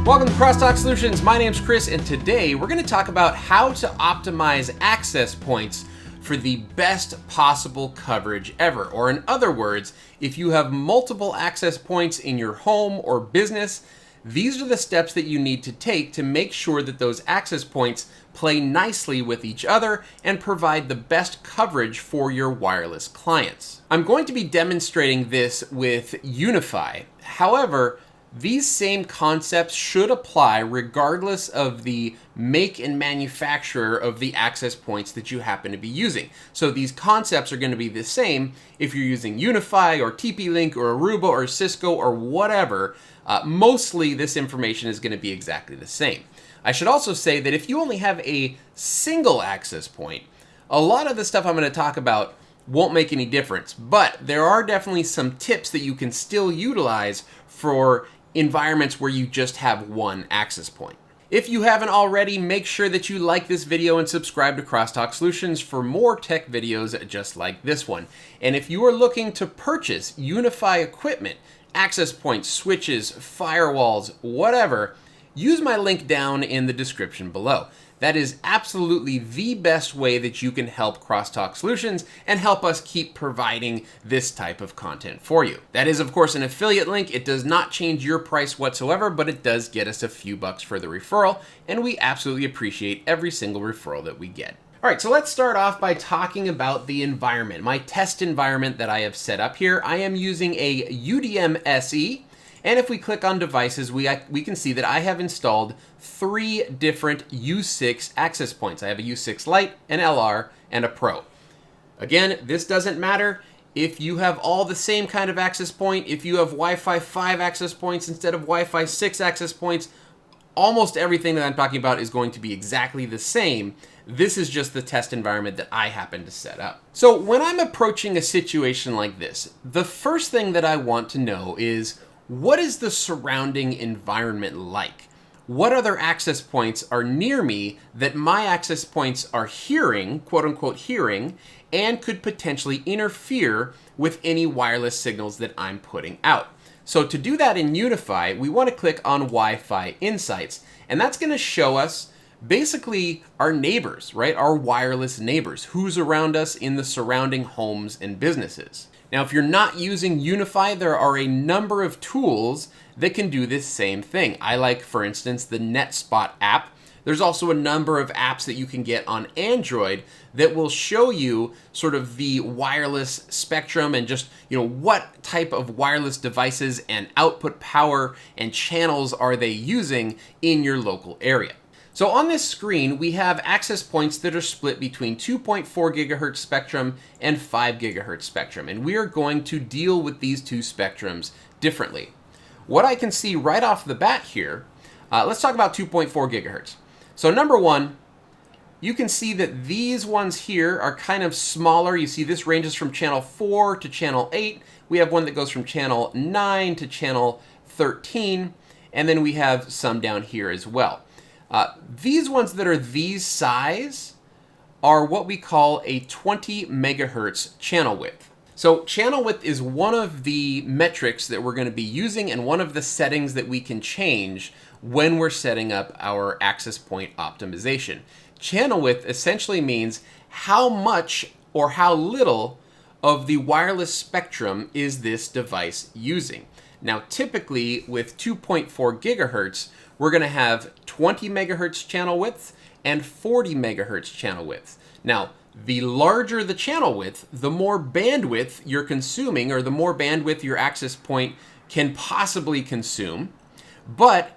Welcome to Crosstalk Solutions. My name's Chris, and today we're going to talk about how to optimize access points for the best possible coverage ever. Or in other words, if you have multiple access points in your home or business, these are the steps that you need to take to make sure that those access points play nicely with each other and provide the best coverage for your wireless clients. I'm going to be demonstrating this with Unify. However, these same concepts should apply regardless of the make and manufacturer of the access points that you happen to be using. So these concepts are going to be the same if you're using Unify or TP-Link or Aruba or Cisco or whatever. Mostly this information is going to be exactly the same. I should also say that if you only have a single access point, a lot of the stuff I'm going to talk about won't make any difference, but there are definitely some tips that you can still utilize for environments where you just have one access point. If you haven't already, make sure that you like this video and subscribe to Crosstalk Solutions for more tech videos just like this one. And if you are looking to purchase Unify equipment, access points, switches, firewalls, whatever, use my link down in the description below. That is absolutely the best way that you can help Crosstalk Solutions and help us keep providing this type of content for you. That is, of course, an affiliate link. It does not change your price whatsoever, but it does get us a few bucks for the referral, and we absolutely appreciate every single referral that we get. All right, so let's start off by talking about the environment, my test environment that I have set up here. I am using a UDM SE. And if we click on devices, we can see that I have installed 3 different U6 access points. I have a U6 Lite, an LR, and a Pro. Again, this doesn't matter if you have all the same kind of access point, if you have Wi-Fi 5 access points instead of Wi-Fi 6 access points, almost everything that I'm talking about is going to be exactly the same. This is just the test environment that I happen to set up. So when I'm approaching a situation like this, the first thing that I want to know is, what is the surrounding environment like? What other access points are near me that my access points are hearing, quote unquote hearing, and could potentially interfere with any wireless signals that I'm putting out? So to do that in Unify, we want to click on Wi-Fi Insights, and that's going to show us basically our neighbors, right? Our wireless neighbors, who's around us in the surrounding homes and businesses. Now, if you're not using Unify, there are a number of tools that can do this same thing. I like, for instance, the NetSpot app. There's also a number of apps that you can get on Android that will show you sort of the wireless spectrum and just, what type of wireless devices and output power and channels are they using in your local area. So on this screen, we have access points that are split between 2.4 gigahertz spectrum and 5 gigahertz spectrum, and we are going to deal with these two spectrums differently. What I can see right off the bat here, let's talk about 2.4 gigahertz. So number one, you can see that these ones here are kind of smaller. You see this ranges from channel 4 to channel 8. We have one that goes from channel 9 to channel 13, and then we have some down here as well. These ones that are these size are what we call a 20 megahertz channel width. So channel width is one of the metrics that we're going to be using and one of the settings that we can change when we're setting up our access point optimization. Channel width essentially means how much or how little of the wireless spectrum is this device using. Now, typically with 2.4 gigahertz, we're going to have 20 megahertz channel width and 40 megahertz channel width. Now, the larger the channel width, the more bandwidth you're consuming, or the more bandwidth your access point can possibly consume, but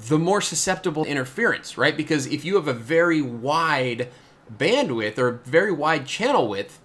the more susceptible to interference, right? Because if you have a very wide bandwidth or very wide channel width,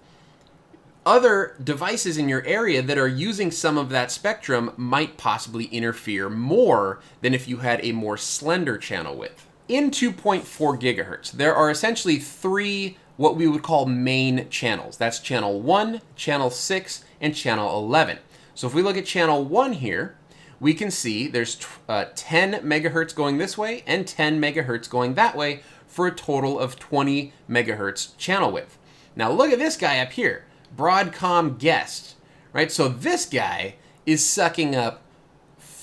other devices in your area that are using some of that spectrum might possibly interfere more than if you had a more slender channel width. In 2.4 gigahertz, there are essentially 3 what we would call main channels. That's channel 1, channel 6, and channel 11. So if we look at channel 1 here, we can see there's 10 megahertz going this way and 10 megahertz going that way for a total of 20 megahertz channel width. Now look at this guy up here. Broadcom Guest, right? So this guy is sucking up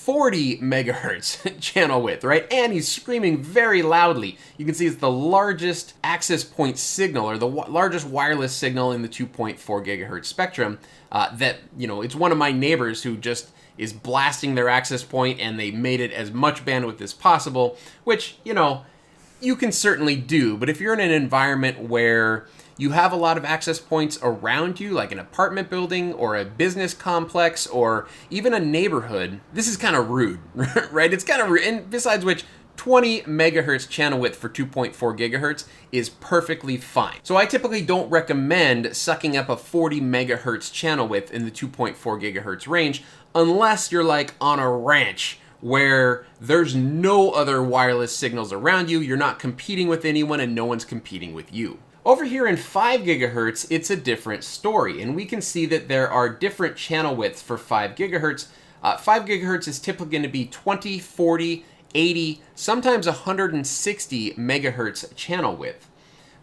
40 megahertz channel width, right? And he's screaming very loudly. You can see it's the largest access point signal, or the largest wireless signal in the 2.4 gigahertz spectrum. That, you know, it's one of my neighbors who just is blasting their access point, and they made it as much bandwidth as possible, which, you know, you can certainly do. But if you're in an environment where you have a lot of access points around you, like an apartment building or a business complex or even a neighborhood, this is kind of rude, right? It's kind of rude. And besides which, 20 megahertz channel width for 2.4 gigahertz is perfectly fine. So I typically don't recommend sucking up a 40 megahertz channel width in the 2.4 gigahertz range unless you're like on a ranch where there's no other wireless signals around you, you're not competing with anyone, and no one's competing with you. Over here in 5 gigahertz, it's a different story, and we can see that there are different channel widths for 5 gigahertz. 5 gigahertz is typically going to be 20, 40, 80, sometimes 160 megahertz channel width.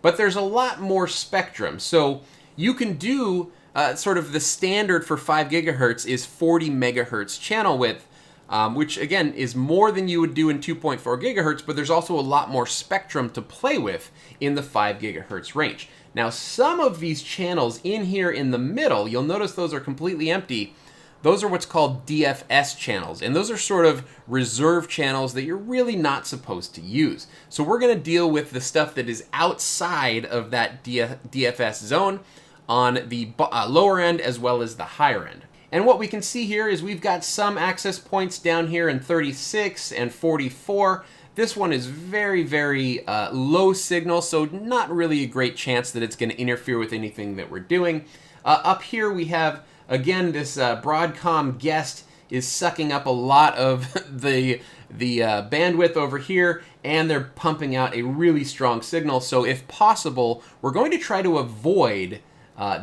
But there's a lot more spectrum, so you can do sort of the standard for 5 gigahertz is 40 megahertz channel width, which again is more than you would do in 2.4 gigahertz, but there's also a lot more spectrum to play with in the 5 gigahertz range. Now, some of these channels in here in the middle, you'll notice those are completely empty. Those are what's called Dfs channels, and those are sort of reserve channels that you're really not supposed to use. So we're going to deal with the stuff that is outside of that Dfs zone on the lower end as well as the higher end. And what we can see here is we've got some access points down here in 36 and 44. This one is very, very low signal, so not really a great chance that it's going to interfere with anything that we're doing. Up here we have, again, this Broadcom guest is sucking up a lot of the bandwidth over here, and they're pumping out a really strong signal. So if possible, we're going to try to avoid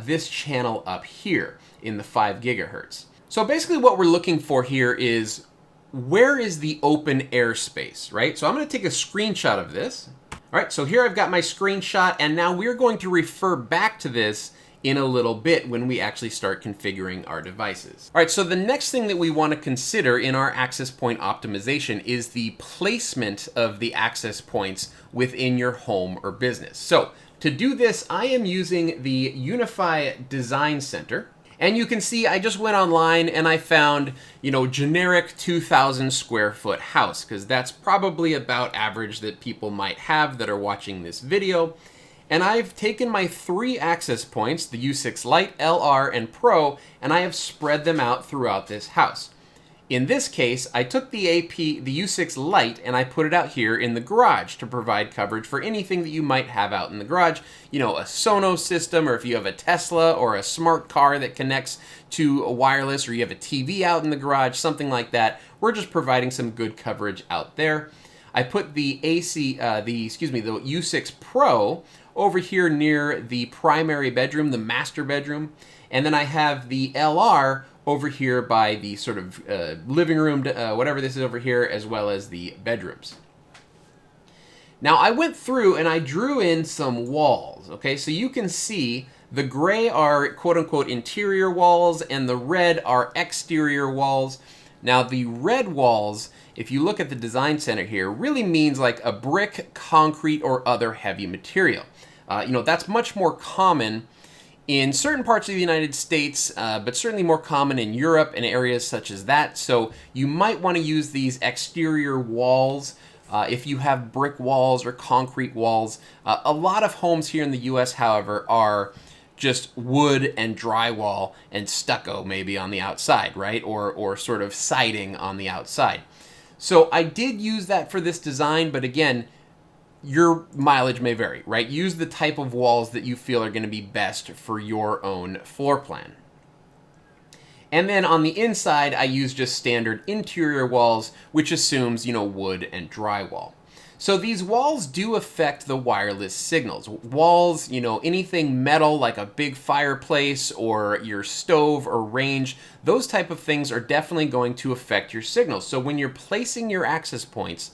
this channel up here in the 5 gigahertz. So basically what we're looking for here is, where is the open airspace, right? So I'm going to take a screenshot of this. All right, so here I've got my screenshot, and now we're going to refer back to this in a little bit when we actually start configuring our devices. All right, so the next thing that we want to consider in our access point optimization is the placement of the access points within your home or business. So to do this, I am using the Unify Design Center. And you can see I just went online and I found, you know, generic 2,000 square foot house, because that's probably about average that people might have that are watching this video. And I've taken my 3 access points, the U6 Lite, LR, and Pro, and I have spread them out throughout this house. In this case, I took the U6 Lite, and I put it out here in the garage to provide coverage for anything that you might have out in the garage. You know, a Sonos system, or if you have a Tesla or a smart car that connects to a wireless, or you have a TV out in the garage, something like that. We're just providing some good coverage out there. I put the the U6 Pro over here near the primary bedroom, the master bedroom, and then I have the LR over here by the sort of living room, whatever this is over here, as well as the bedrooms. Now I went through and I drew in some walls, okay? So you can see the gray are quote-unquote interior walls and the red are exterior walls. Now the red walls, if you look at the design center here, really means like a brick, concrete, or other heavy material. You know, that's much more common in certain parts of the United States, but certainly more common in Europe and areas such as that. So you might want to use these exterior walls if you have brick walls or concrete walls. A lot of homes here in the US, however, are just wood and drywall and stucco maybe on the outside, right? Or sort of siding on the outside. So I did use that for this design, but again, your mileage may vary, right? Use the type of walls that you feel are going to be best for your own floor plan. And then on the inside, I use just standard interior walls, which assumes, you know, wood and drywall. So these walls do affect the wireless signals. Walls, you know, anything metal like a big fireplace or your stove or range, those type of things are definitely going to affect your signals. So when you're placing your access points,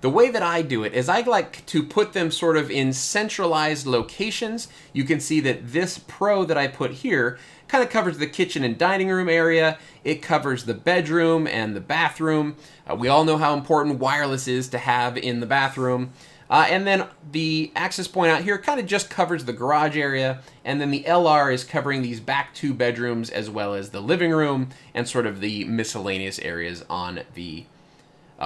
the way that I do it is I like to put them sort of in centralized locations. You can see that this Pro that I put here kind of covers the kitchen and dining room area. It covers the bedroom and the bathroom. We all know how important wireless is to have in the bathroom. And then the access point out here kind of just covers the garage area, and then the LR is covering these back 2 bedrooms as well as the living room and sort of the miscellaneous areas on the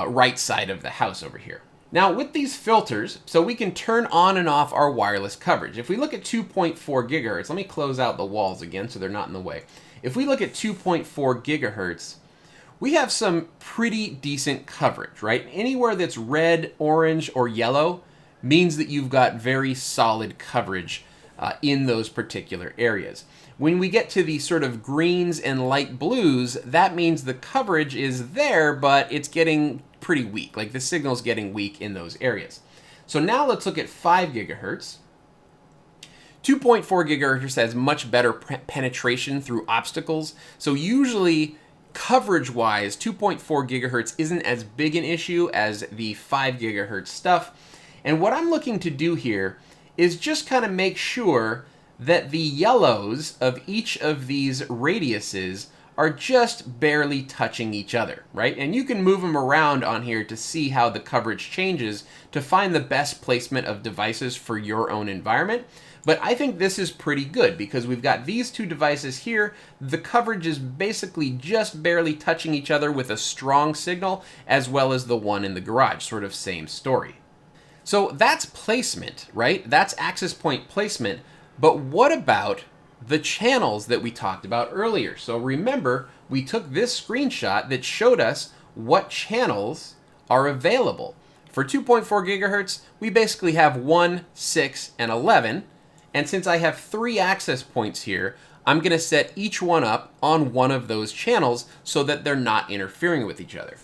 right side of the house over here. Now with these filters, so we can turn on and off our wireless coverage. If we look at 2.4 gigahertz, let me close out the walls again so they're not in the way. If we look at 2.4 gigahertz, we have some pretty decent coverage, right? Anywhere that's red, orange, or yellow means that you've got very solid coverage in those particular areas. When we get to the sort of greens and light blues, that means the coverage is there, but it's getting pretty weak. Like the signal's getting weak in those areas. So now let's look at 5 gigahertz. 2.4 gigahertz has much better penetration through obstacles. So usually, coverage-wise, 2.4 gigahertz isn't as big an issue as the 5 gigahertz stuff. And what I'm looking to do here is just kind of make sure that the yellows of each of these radiuses are just barely touching each other, right? And you can move them around on here to see how the coverage changes to find the best placement of devices for your own environment. But I think this is pretty good because we've got these 2 devices here. The coverage is basically just barely touching each other with a strong signal, as well as the one in the garage, sort of same story. So that's placement, right? That's access point placement. But what about the channels that we talked about earlier? So remember, we took this screenshot that showed us what channels are available. For 2.4 gigahertz, we basically have 1, 6, and 11. And since I have 3 access points here, I'm going to set each one up on one of those channels so that they're not interfering with each other.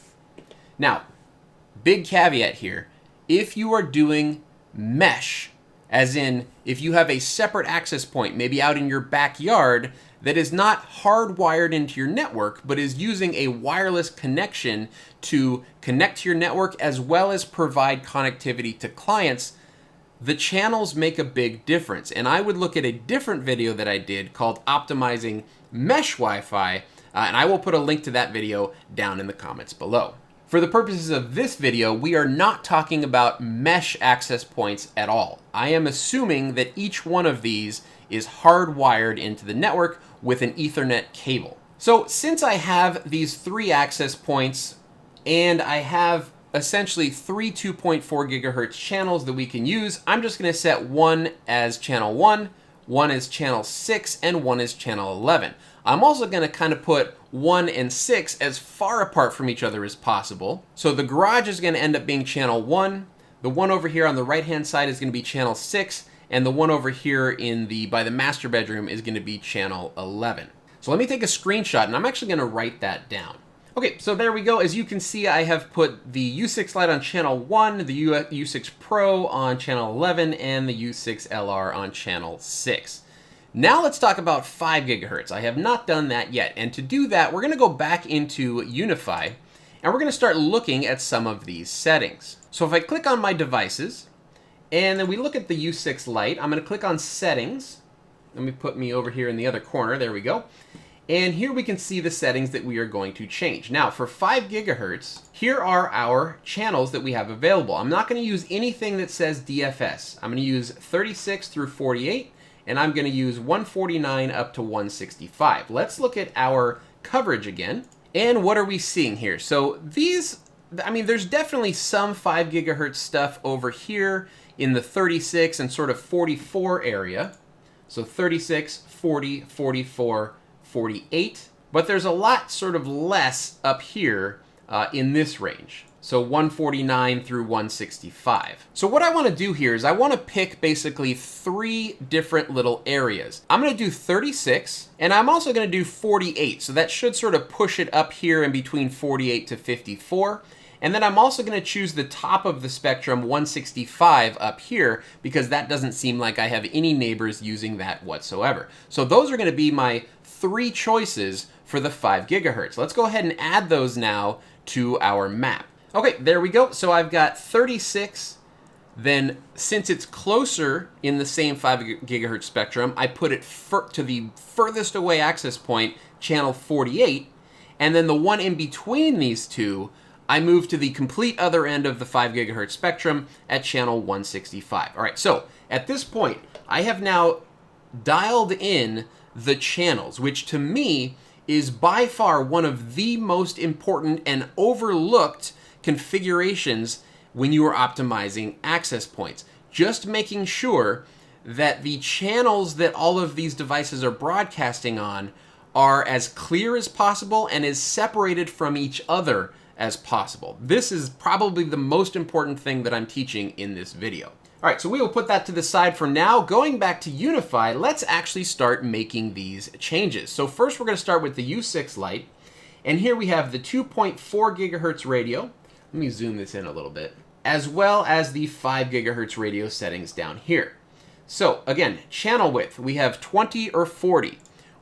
Now, big caveat here, if you are doing mesh, as in if you have a separate access point, maybe out in your backyard, that is not hardwired into your network, but is using a wireless connection to connect to your network as well as provide connectivity to clients, the channels make a big difference. And I would look at a different video that I did called Optimizing Mesh Wi-Fi, and I will put a link to that video down in the comments below. For the purposes of this video, we are not talking about mesh access points at all. I am assuming that each one of these is hardwired into the network with an Ethernet cable. So since I have these 3 access points and I have essentially 3 2.4 gigahertz channels that we can use, I'm just going to set one as channel 1, one is channel 6, and one is channel 11. I'm also going to kind of put 1 and 6 as far apart from each other as possible. So the garage is going to end up being channel 1, the one over here on the right hand side is going to be channel 6, and the one over here by the master bedroom is going to be channel 11. So let me take a screenshot, and I'm actually going to write that down. Okay, so there we go. As you can see, I have put the U6 Lite on channel 1, the U6 Pro on channel 11, and the U6 LR on channel 6. Now let's talk about 5 gigahertz. I have not done that yet, and to do that, we're going to go back into Unify, and we're going to start looking at some of these settings. So if I click on my devices, and then we look at the U6 Lite, I'm going to click on Settings. Let me put me over here in the other corner. There we go. And here we can see the settings that we are going to change. Now for 5 gigahertz, here are our channels that we have available. I'm not going to use anything that says DFS. I'm going to use 36 through 48, and I'm going to use 149 up to 165. Let's look at our coverage again. And what are we seeing here? So these, I mean, there's definitely some 5 gigahertz stuff over here in the 36 and sort of 44 area. So 36, 40, 44, 48, but there's a lot sort of less up here in this range. So 149 through 165. So what I want to do here is I want to pick basically 3 different little areas. I'm going to do 36, and I'm also going to do 48. So that should sort of push it up here in between 48 to 54. And then I'm also going to choose the top of the spectrum, 165 up here, because that doesn't seem like I have any neighbors using that whatsoever. So those are going to be my 3 choices for the 5 gigahertz. Let's go ahead and add those now to our map. Okay, there we go. So I've got 36 then since it's closer in the same 5 gigahertz spectrum, I put it to the furthest away access point, channel 48, and then the one in between these two, I move to the complete other end of the 5 gigahertz spectrum at channel 165. All right, so at this point, I have now dialed in the channels, which to me is by far one of the most important and overlooked configurations when you are optimizing access points. Just making sure that the channels that all of these devices are broadcasting on are as clear as possible and as separated from each other as possible. This is probably the most important thing that I'm teaching in this video. All right, so we will put that to the side for now. Going back to Unify, let's actually start making these changes. So first we're going to start with the U6 light, and here we have the 2.4 gigahertz radio. Let me zoom this in a little bit, as well as the 5 gigahertz radio settings down here. So again, channel width, we have 20 or 40.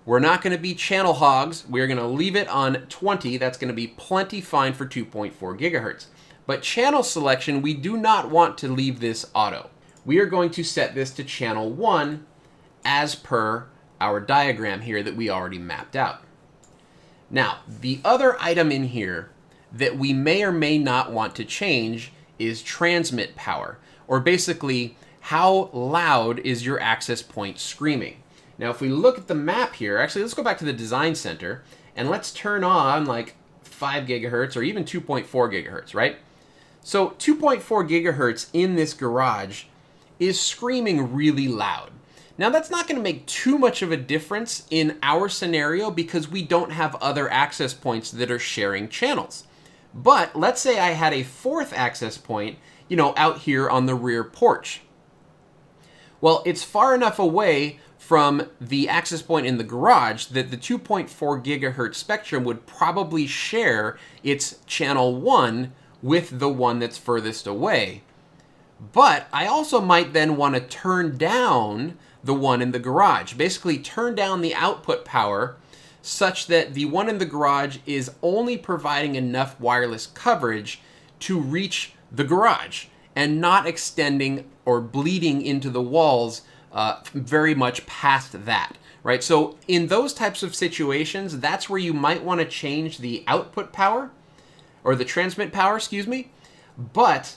We're not going to be channel hogs. We're going to leave it on 20. That's going to be plenty fine for 2.4 gigahertz. But channel selection, we do not want to leave this auto. We are going to set this to channel 1 as per our diagram here that we already mapped out. Now, the other item in here that we may or may not want to change is transmit power, or basically how loud is your access point screaming. Now, if we look at the map here, actually, let's go back to the design center and let's turn on like 5 gigahertz or even 2.4 gigahertz, right? So 2.4 gigahertz in this garage is screaming really loud. Now, that's not going to make too much of a difference in our scenario because we don't have other access points that are sharing channels. But let's say I had a fourth access point, out here on the rear porch. Well, it's far enough away from the access point in the garage that the 2.4 gigahertz spectrum would probably share its channel 1 with the one that's furthest away. But I also might then want to turn down the one in the garage. Basically turn down the output power such that the one in the garage is only providing enough wireless coverage to reach the garage and not extending or bleeding into the walls very much past that, right? So in those types of situations, that's where you might want to change the output power or the transmit power, excuse me. But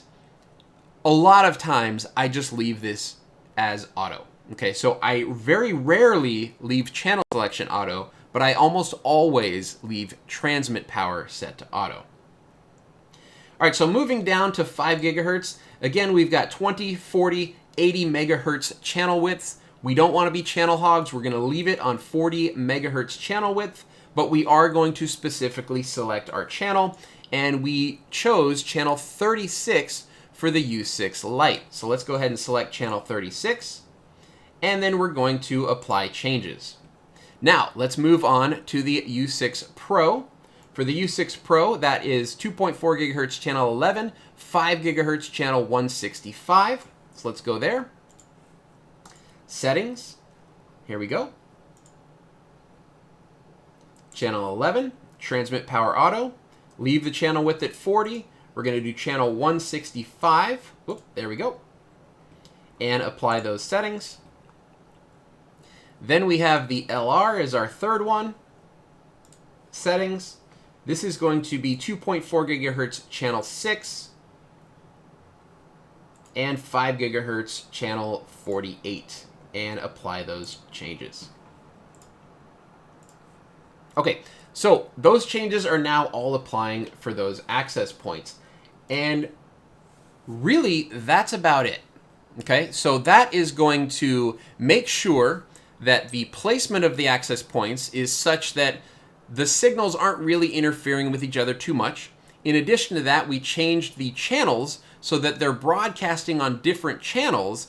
a lot of times I just leave this as auto. Okay, so I very rarely leave channel selection auto, but I almost always leave transmit power set to auto. All right, so moving down to 5 gigahertz, again, we've got 20, 40, 80 megahertz channel widths. We don't want to be channel hogs. We're going to leave it on 40 megahertz channel width, but we are going to specifically select our channel, and we chose channel 36 for the U6 Lite. So let's go ahead and select channel 36, and then we're going to apply changes. Now, let's move on to the U6 Pro. For the U6 Pro, that is 2.4 gigahertz channel 11, 5 gigahertz channel 165. So let's go there. Settings. Here we go. Channel 11, transmit power auto. Leave the channel width at 40. We're going to do channel 165. Whoop, there we go. And apply those settings. Then we have the LR as our third one. Settings. This is going to be 2.4 gigahertz channel 6 and 5 gigahertz channel 48, and apply those changes. Okay, so those changes are now all applying for those access points. And really, that's about it. Okay, so that is going to make sure that the placement of the access points is such that the signals aren't really interfering with each other too much. In addition to that, we changed the channels so that they're broadcasting on different channels,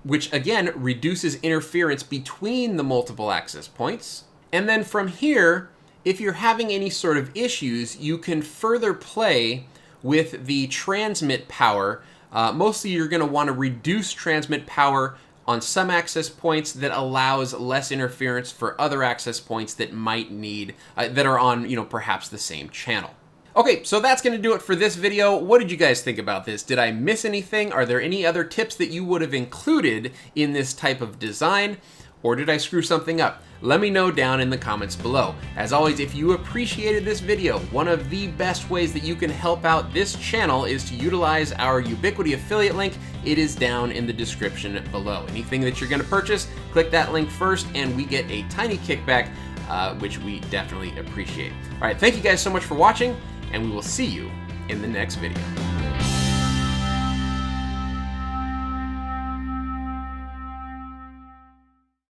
which again reduces interference between the multiple access points. And then from here, if you're having any sort of issues, you can further play with the transmit power. Mostly you're going to want to reduce transmit power on some access points that allows less interference for other access points that might need, that are on, perhaps the same channel. Okay, so that's going to do it for this video. What did you guys think about this? Did I miss anything? Are there any other tips that you would have included in this type of design? Or did I screw something up? Let me know down in the comments below. As always, if you appreciated this video, one of the best ways that you can help out this channel is to utilize our Ubiquiti affiliate link. It is down in the description below. Anything that you're going to purchase, click that link first and we get a tiny kickback, which we definitely appreciate. All right, thank you guys so much for watching, and we will see you in the next video.